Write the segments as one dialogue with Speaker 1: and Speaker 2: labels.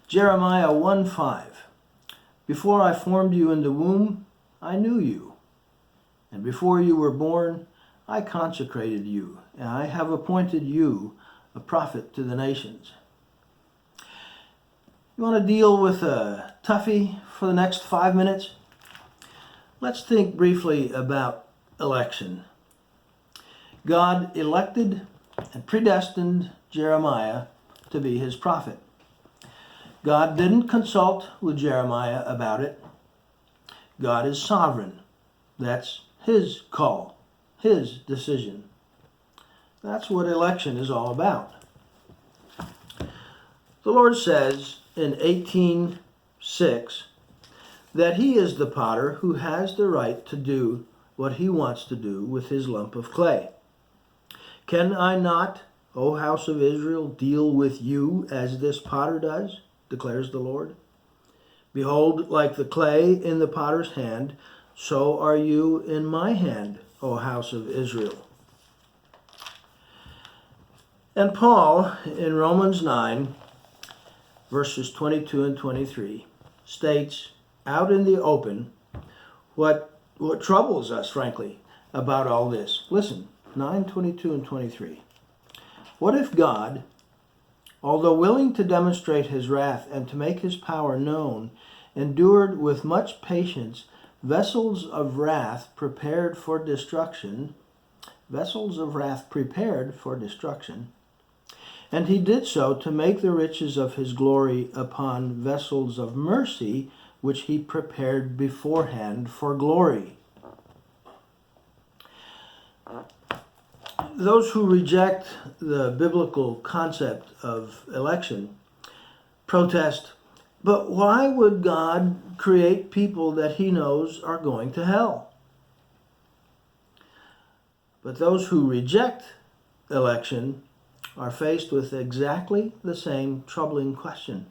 Speaker 1: Jeremiah 1:5. Before I formed you in the womb, I knew you. And before you were born, I consecrated you, and I have appointed you a prophet to the nations. You want to deal with a toughie for the next 5 minutes? Let's think briefly about election. God elected and predestined Jeremiah to be his prophet. God didn't consult with Jeremiah about it. God is sovereign. That's his call, his decision. That's what election is all about. The Lord says in 18:6 that he is the potter who has the right to do what he wants to do with his lump of clay. Can I not, O house of Israel, deal with you as this potter does, declares the Lord? Behold, like the clay in the potter's hand, so are you in my hand, O house of Israel. And Paul, in Romans 9, verses 22 and 23, states out in the open what troubles us, frankly, about all this. Listen, 9:22 and 23. What if God, although willing to demonstrate his wrath and to make his power known, endured with much patience vessels of wrath prepared for destruction, and he did so to make the riches of his glory upon vessels of mercy, which he prepared beforehand for glory. Those who reject the biblical concept of election protest, but why would God create people that he knows are going to hell? But those who reject election are faced with exactly the same troubling question.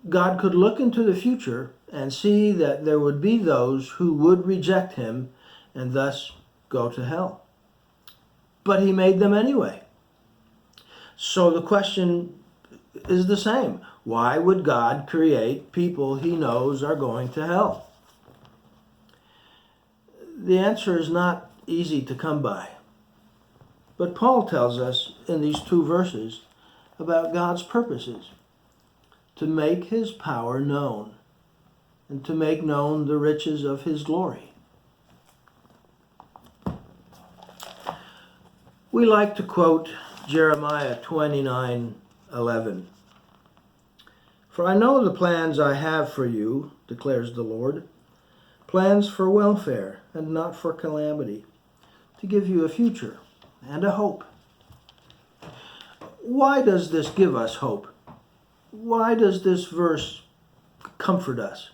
Speaker 1: God could look into the future and see that there would be those who would reject him and thus go to hell. But he made them anyway. So the question is the same. Why would God create people he knows are going to hell? The answer is not easy to come by. But Paul tells us in these 2 verses about God's purposes: to make his power known and to make known the riches of his glory. We like to quote Jeremiah 29:11. For I know the plans I have for you, declares the Lord, plans for welfare and not for calamity, to give you a future and a hope. Why does this give us hope? Why does this verse comfort us?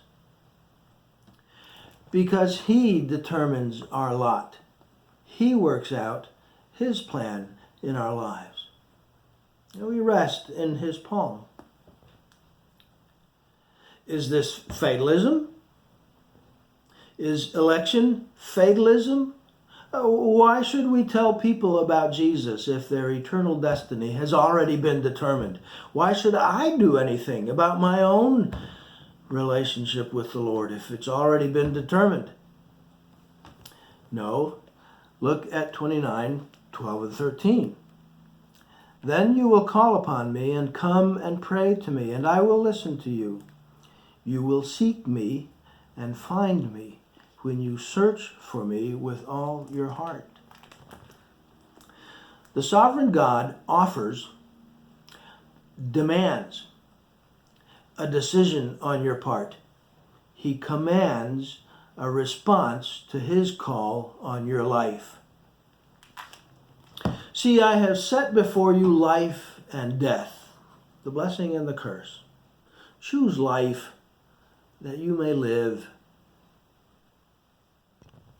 Speaker 1: Because he determines our lot. He works out his plan in our lives. And we rest in his palm. Is this fatalism? Is election fatalism? Why should we tell people about Jesus if their eternal destiny has already been determined? Why should I do anything about my own relationship with the Lord if it's already been determined? No. Look at 29:12 and 13. Then you will call upon me and come and pray to me, and I will listen to you. You will seek me and find me when you search for me with all your heart. The sovereign God demands a decision on your part. He commands a response to his call on your life. See, I have set before you life and death, the blessing and the curse. Choose life that you may live,